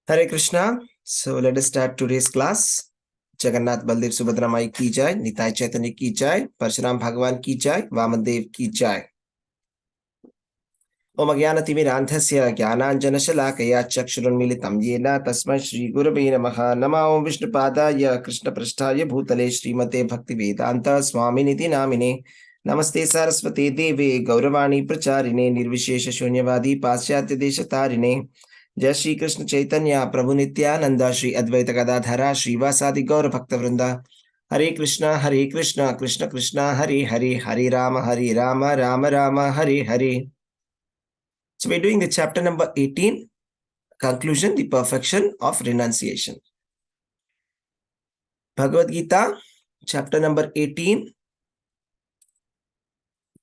Hare Krishna. So let us start today's class. Jagannath Baldev Subhadra Mai ki jai, Nitai Chaitanya ki jai, Parshuram Bhagavan ki jai, Vamandev ki jai. Om Agyanatimirandhasya Gyananjanashalakaya Chakshurunmilitam Yena Tasmai Shri Gurave Namaha Nama Om Vishnupadaya Krishna Prasthaya Bhutale Srimate Bhaktivedanta Swaminiti Namine Namaste Saraswate Deve Gauravani Pracharine Nirvishesha Shunyavadi Pasyatya Deshatarine Jai Shri Krishna Chaitanya Prabhu Nityananda Shri Advaita Gadadhara Shri Vasadi Gaura Bhakta Vrinda Hare Krishna Krishna Krishna Hare Hare Hare Rama Rama Rama Hare Hare. So we're doing the chapter number 18, conclusion, the perfection of renunciation. Bhagavad Gita, chapter number 18.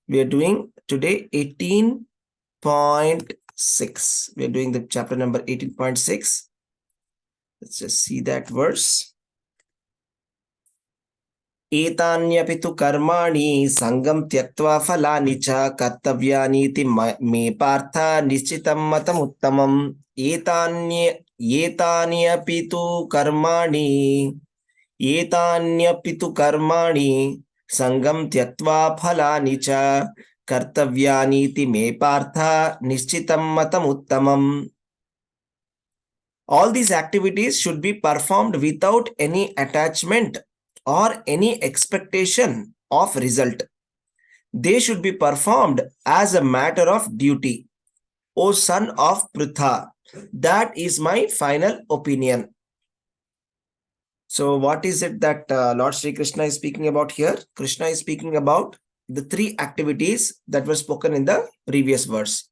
We are doing today 18.6. We are doing the chapter number 18.6. Let's just see that verse. एतान्यपि तु कर्माणि संगम त्यक्त्वा फलानि च कर्तव्यानीति मे पार्थ निश्चितं मतमुत्तमम् एतान्यपि तु कर्माणि संगम त्यक्त्वा फलानि च कर्तव्यानीति मे पार्थ निश्चितं मतमुत्तमम्. All these activities should be performed without any attachment or any expectation of result. They should be performed as a matter of duty. O son of Pritha, that is my final opinion. So what is it that Lord Sri Krishna is speaking about here? Krishna is speaking about the three activities that were spoken in the previous verse.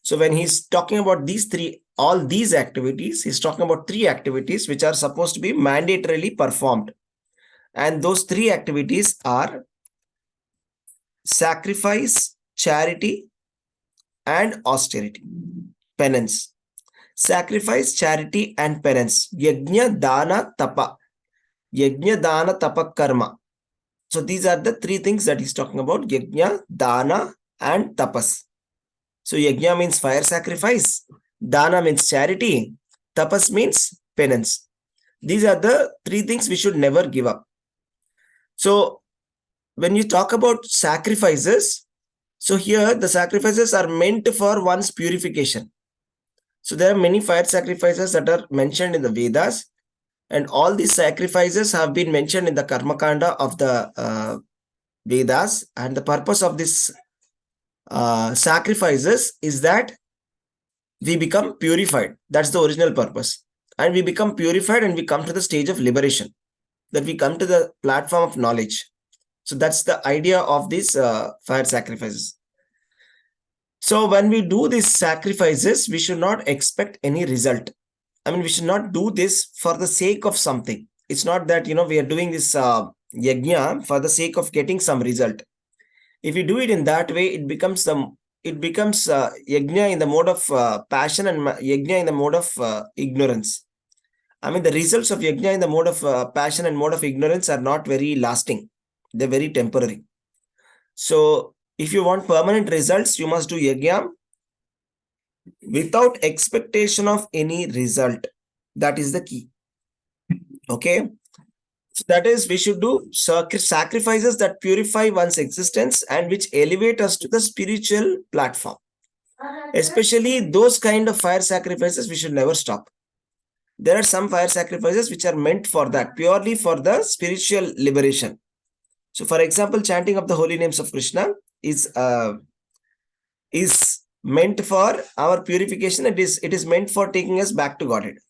So when he's talking about all these activities, he's talking about three activities which are supposed to be mandatorily performed. And those three activities are sacrifice, charity, and austerity, penance. Sacrifice, charity, and penance. Yajna, dana, tapa. Yajna, dana, tapa, karma. So these are the three things that he's talking about. Yajna, dana, and tapas. So yajna means fire sacrifice. Dana means charity. Tapas means penance. These are the three things we should never give up. So when you talk about sacrifices, so here the sacrifices are meant for one's purification. So there are many fire sacrifices that are mentioned in the Vedas, and all these sacrifices have been mentioned in the Karma Kanda of the Vedas. And the purpose of this sacrifices is that we become purified. That's the original purpose. And we become purified and we come to the stage of liberation, that we come to the platform of knowledge. So that's the idea of these fire sacrifices. So when we do these sacrifices, we should not expect any result. I mean, we should not do this for the sake of something. It's not that, we are doing this yajna for the sake of getting some result. If we do it in that way, it becomes yajna in the mode of passion and yajna in the mode of ignorance. I mean, the results of yajna in the mode of passion and mode of ignorance are not very lasting. They're very temporary. So if you want permanent results, you must do yajna without expectation of any result. That is the key. Okay. So that is, we should do sacrifices that purify one's existence and which elevate us to the spiritual platform. Especially those kind of fire sacrifices, we should never stop. There are some fire sacrifices which are meant for that, purely for the spiritual liberation. So for example, chanting of the holy names of Krishna is meant for our purification. It is meant for taking us back to Godhead.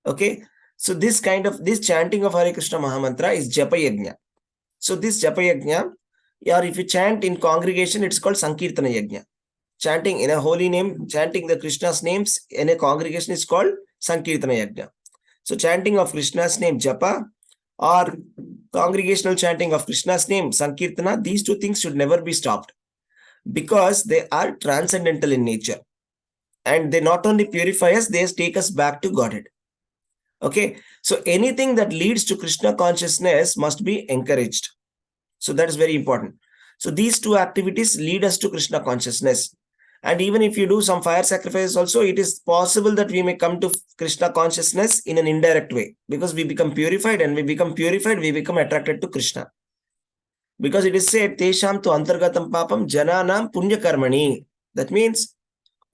Okay. So this chanting of Hare Krishna Mahamantra is Japa Yajna. So this Japa Yajna, or if you chant in congregation, it's called Sankirtana Yajna. Chanting in a holy name, chanting the Krishna's names in a congregation is called Sankirtana Yajna. So chanting of Krishna's name, Japa, or congregational chanting of Krishna's name, Sankirtana, these two things should never be stopped, because they are transcendental in nature. And they not only purify us, they take us back to Godhead. Okay, so anything that leads to Krishna consciousness must be encouraged. So that is very important. So these two activities lead us to Krishna consciousness. And even if you do some fire sacrifices also, it is possible that we may come to Krishna consciousness in an indirect way, because we become purified, and we become purified, we become attracted to Krishna. Because it is said, Tesham tu antargatam papam jananam punya karmani. That means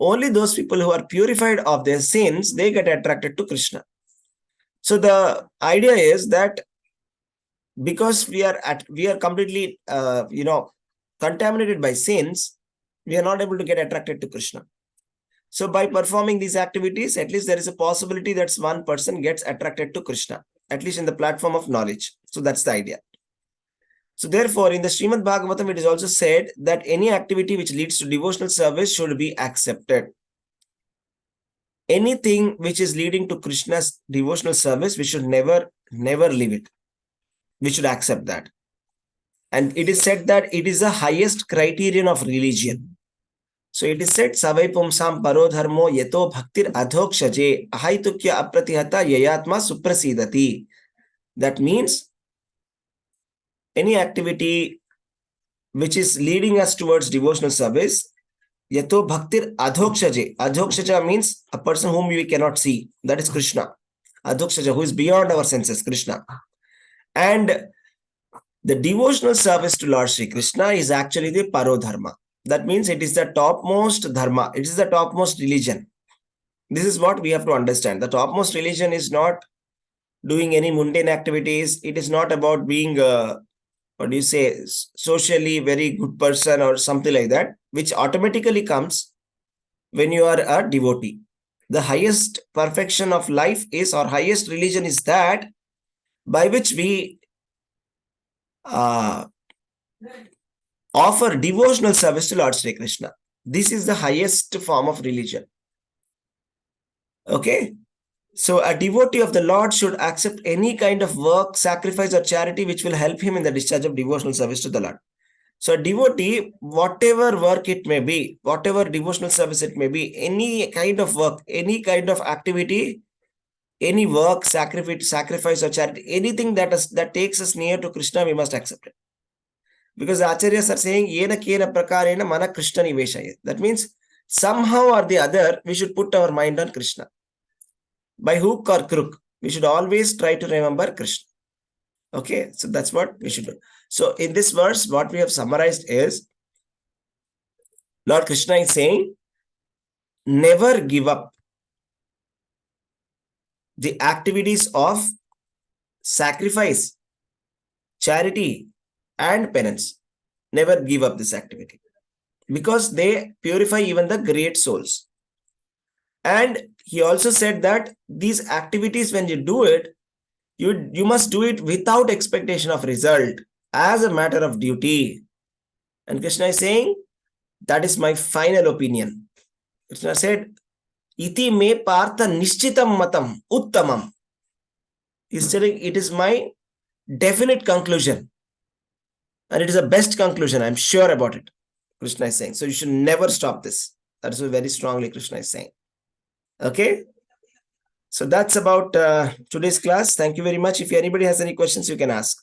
only those people who are purified of their sins, they get attracted to Krishna. So the idea is that because we are completely contaminated by sins, we are not able to get attracted to Krishna. So by performing these activities, at least there is a possibility that one person gets attracted to Krishna, at least in the platform of knowledge. So that's the idea. So therefore, in the Srimad Bhagavatam, it is also said that any activity which leads to devotional service should be accepted. Anything which is leading to Krishna's devotional service, we should never leave it. We should accept that. And it is said that it is the highest criterion of religion. So it is said, Savai pumsam parodharmo yato bhaktir adhokshaje ahaitukya apratihata yayatma suprasidati. That means any activity which is leading us towards devotional service, yato bhaktir adhokshaje. Adhokshaja means a person whom we cannot see. That is Krishna. Adhokshaja, who is beyond our senses, Krishna. And the devotional service to Lord Sri Krishna is actually the parodharma. That means it is the topmost dharma. It is the topmost religion. This is what we have to understand. The topmost religion is not doing any mundane activities. It is not about being, socially very good person or something like that, which automatically comes when you are a devotee. The highest perfection of life is, or highest religion is that by which we offer devotional service to Lord Sri Krishna. This is the highest form of religion. Okay? So a devotee of the Lord should accept any kind of work, sacrifice or charity which will help him in the discharge of devotional service to the Lord. So a devotee, whatever work it may be, whatever devotional service it may be, any kind of work, any kind of activity, any work, sacrifice or charity, anything that takes us near to Krishna, we must accept it. Because the acharyas are saying, Yena kena prakarena mana Krishna niveshaya. That means somehow or the other, we should put our mind on Krishna. By hook or crook, we should always try to remember Krishna. Okay, so that's what we should do. So in this verse, what we have summarized is, Lord Krishna is saying, never give up the activities of sacrifice, charity, and penance. Never give up this activity, because they purify even the great souls. And he also said that these activities, when you do it, you must do it without expectation of result, as a matter of duty. And Krishna is saying, that is my final opinion. Krishna said, Iti me partha nishchitam matam uttamam. He's telling, it is my definite conclusion. And it is the best conclusion. I'm sure about it. Krishna is saying. So you should never stop this. That is very strongly Krishna is saying. Okay. So that's about today's class. Thank you very much. If anybody has any questions, you can ask.